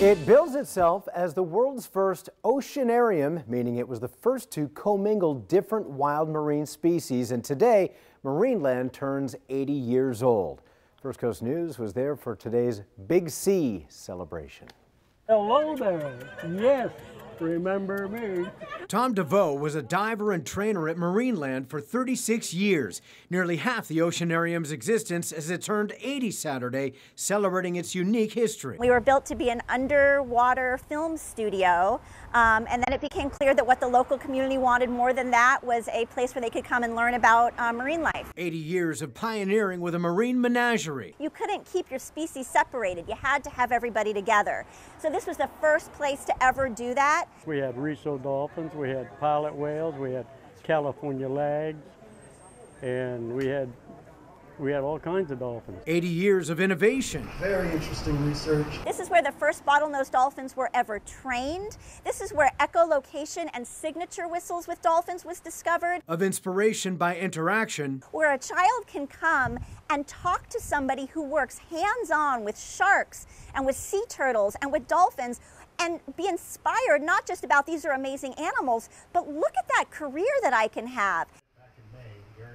It bills itself as the world's first oceanarium, meaning it was the first to commingle different wild marine species. And today, Marineland turns 80 years old. First Coast News was there for today's Big C celebration. Hello there. Yes, remember me. Tom DeVoe was a diver and trainer at Marineland for 36 years, nearly half the oceanarium's existence as it turned 80 Saturday, celebrating its unique history. We were built to be an underwater film studio, and then it became clear that what the local community wanted more than that was a place where they could come and learn about marine life. 80 years of pioneering with a marine menagerie. You couldn't keep your species separated. You had to have everybody together. So this was the first place to ever do that. We had Riso dolphins, we had pilot whales, we had California lags, and we had all kinds of dolphins. 80 years of innovation. Very interesting research. This is where the first bottlenose dolphins were ever trained. This is where echolocation and signature whistles with dolphins was discovered. Of inspiration by interaction. Where a child can come and talk to somebody who works hands-on with sharks and with sea turtles and with dolphins and be inspired not just about these are amazing animals, but look at that career that I can have.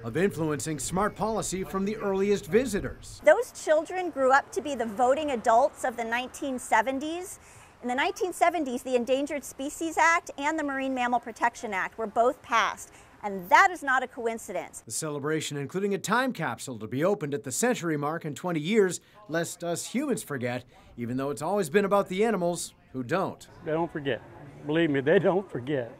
Of influencing smart policy from the earliest visitors. Those children grew up to be the voting adults of the 1970s. In the 1970s, the Endangered Species Act and the Marine Mammal Protection Act were both passed, and that is not a coincidence. The celebration including a time capsule to be opened at the century mark in 20 years, lest us humans forget, even though it's always been about the animals who don't. They don't forget. Believe me, they don't forget.